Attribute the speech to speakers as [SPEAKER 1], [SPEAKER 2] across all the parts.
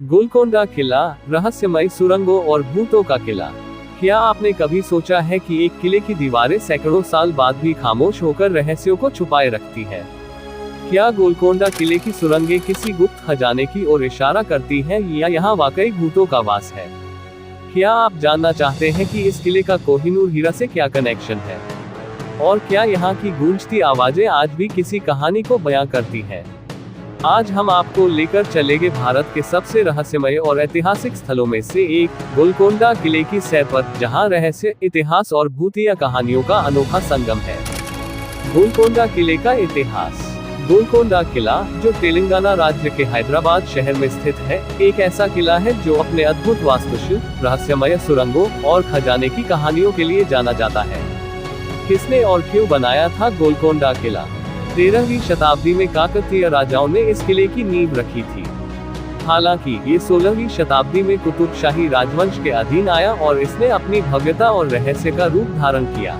[SPEAKER 1] गोलकोंडा किला, रहस्यमय सुरंगों और भूतों का किला। क्या आपने कभी सोचा है कि एक किले की दीवारें सैकड़ों साल बाद भी खामोश होकर रहस्यों को छुपाए रखती है? क्या गोलकोंडा किले की सुरंगें किसी गुप्त खजाने की ओर इशारा करती हैं या यहाँ वाकई भूतों का वास है? क्या आप जानना चाहते हैं कि इस किले का कोहिनूर हीरा से क्या कनेक्शन है? और क्या यहाँ की गूंजती आवाजें आज भी किसी कहानी को बयां करती हैं? आज हम आपको लेकर चलेंगे भारत के सबसे रहस्यमय और ऐतिहासिक स्थलों में से एक, गोलकोंडा किले की सैर पर, जहां रहस्य, इतिहास और भूतिया कहानियों का अनोखा संगम है। गोलकोंडा किले का इतिहास। गोलकोंडा किला, जो तेलंगाना राज्य के हैदराबाद शहर में स्थित है, एक ऐसा किला है जो अपने अद्भुत वास्तुशिल्प, रहस्यमय सुरंगों और खजाने की कहानियों के लिए जाना जाता है। किसने और क्यों बनाया था गोलकोंडा किला? 13वीं शताब्दी में काकतीय राजाओं ने इस किले की नींव रखी थी। हालांकि ये 16वीं शताब्दी में कुतुब शाही राजवंश के अधीन आया और इसने अपनी भव्यता और रहस्य का रूप धारण किया।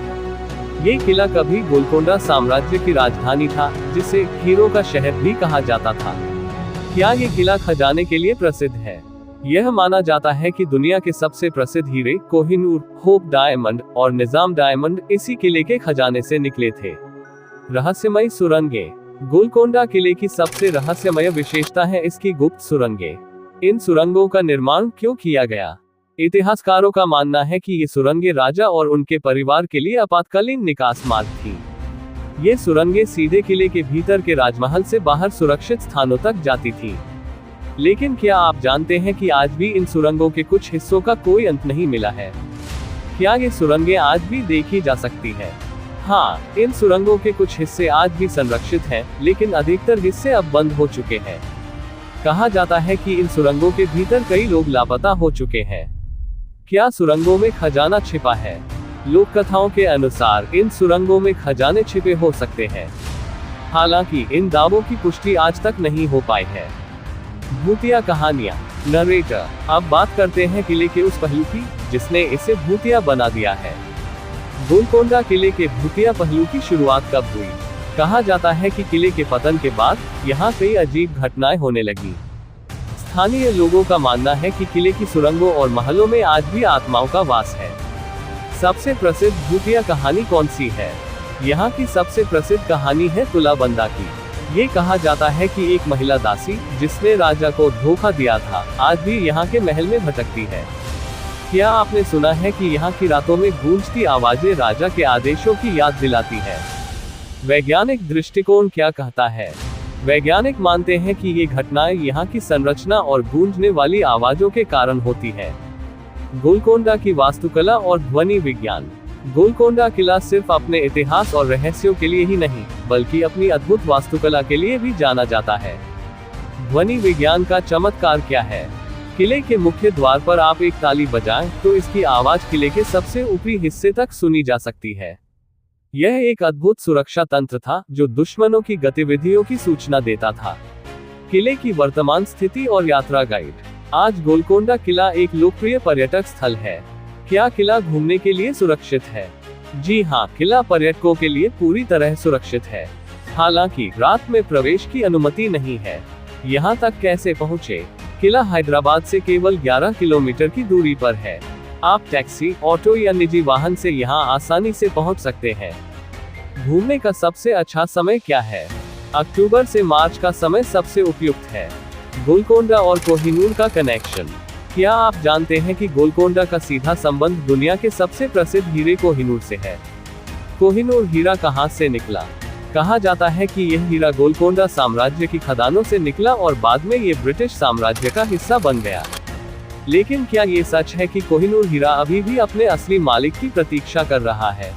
[SPEAKER 1] ये किला कभी गोलकोंडा साम्राज्य की राजधानी था, जिसे हीरो का शहर भी कहा जाता था। क्या ये किला खजाने के लिए प्रसिद्ध है? यह माना जाता है कि दुनिया के सबसे प्रसिद्ध हीरे, कोहिनूर, होप डायमंड और निजाम डायमंड, इसी किले के खजाने से निकले थे। रहस्यमय सुरंगें। गोलकोंडा किले की सबसे रहस्यमय विशेषता है इसकी गुप्त सुरंगें। इन सुरंगों का निर्माण क्यों किया गया? इतिहासकारों का मानना है कि ये सुरंगें राजा और उनके परिवार के लिए आपातकालीन निकास मार्ग थी। ये सुरंगें सीधे किले के भीतर के राजमहल से बाहर सुरक्षित स्थानों तक जाती थी। लेकिन क्या आप जानते हैं कि आज भी इन सुरंगों के कुछ हिस्सों का कोई अंत नहीं मिला है? क्या ये सुरंगें आज भी देखी जा सकती है? हाँ, इन सुरंगों के कुछ हिस्से आज भी संरक्षित हैं, लेकिन अधिकतर हिस्से अब बंद हो चुके हैं। कहा जाता है कि इन सुरंगों के भीतर कई लोग लापता हो चुके हैं। क्या सुरंगों में खजाना छिपा है? लोक कथाओं के अनुसार इन सुरंगों में खजाने छिपे हो सकते हैं। हालांकि इन दावों की पुष्टि आज तक नहीं हो पाई है। भूतिया कहानियां। नरेटर। अब बात करते हैं किले के उस पहलू की, जिसने इसे भूतिया बना दिया है। गोलकोंडा किले के भूतिया पहलू की शुरुआत कब हुई? कहा जाता है कि किले के पतन के बाद यहाँ कई अजीब घटनाएं होने लगी। स्थानीय लोगों का मानना है कि किले की सुरंगों और महलों में आज भी आत्माओं का वास है। सबसे प्रसिद्ध भूतिया कहानी कौन सी है? यहाँ की सबसे प्रसिद्ध कहानी है तुलाबंदा की। ये कहा जाता है कि एक महिला दासी, जिसने राजा को धोखा दिया था, आज भी यहाँ के महल में भटकती है। क्या आपने सुना है कि यहाँ की रातों में गूंजती आवाजें राजा के आदेशों की याद दिलाती है? वैज्ञानिक दृष्टिकोण क्या कहता है? वैज्ञानिक मानते हैं कि ये घटनाएं यहाँ की संरचना और गूंजने वाली आवाजों के कारण होती है। गोलकोंडा की वास्तुकला और ध्वनि विज्ञान। गोलकोंडा किला सिर्फ अपने इतिहास और रहस्यों के लिए ही नहीं, बल्कि अपनी अद्भुत वास्तुकला के लिए भी जाना जाता है। ध्वनि विज्ञान का चमत्कार क्या है? किले के मुख्य द्वार पर आप एक ताली बजाएं, तो इसकी आवाज किले के सबसे ऊपरी हिस्से तक सुनी जा सकती है। यह एक अद्भुत सुरक्षा तंत्र था, जो दुश्मनों की गतिविधियों की सूचना देता था। किले की वर्तमान स्थिति और यात्रा गाइड। आज गोलकोंडा किला एक लोकप्रिय पर्यटक स्थल है। क्या किला घूमने के लिए सुरक्षित है? जी हाँ, किला पर्यटकों के लिए पूरी तरह सुरक्षित है। हालांकि रात में प्रवेश की अनुमति नहीं है। यहाँ तक कैसे पहुँचे? किला हैदराबाद से केवल 11 किलोमीटर की दूरी पर है। आप टैक्सी, ऑटो या निजी वाहन से यहाँ आसानी से पहुँच सकते हैं। घूमने का सबसे अच्छा समय क्या है? अक्टूबर से मार्च का समय सबसे उपयुक्त है। गोलकोंडा और कोहिनूर का कनेक्शन। क्या आप जानते हैं कि गोलकोंडा का सीधा संबंध दुनिया के सबसे प्रसिद्ध हीरे कोहिनूर से है? कोहिनूर हीरा कहाँ से निकला? कहा जाता है कि यह हीरा गोलकोंडा साम्राज्य की खदानों से निकला और बाद में ये ब्रिटिश साम्राज्य का हिस्सा बन गया। लेकिन क्या ये सच है कि कोहिनूर हीरा अभी भी अपने असली मालिक की प्रतीक्षा कर रहा है?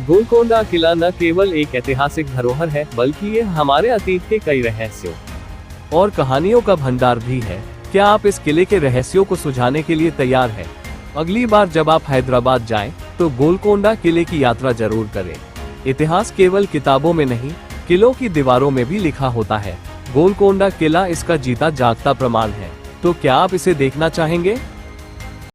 [SPEAKER 1] गोलकोंडा किला न केवल एक ऐतिहासिक धरोहर है, बल्कि यह हमारे अतीत के कई रहस्यों और कहानियों का भंडार भी है। क्या आप इस किले के रहस्यों को सुझाने के लिए तैयार हैं? अगली बार जब आप हैदराबाद जाएं, तो गोलकोंडा किले की यात्रा जरूर करें। इतिहास केवल किताबों में नहीं, किलों की दीवारों में भी लिखा होता है। गोलकोंडा किला इसका जीता जागता प्रमाण है। तो क्या आप इसे देखना चाहेंगे?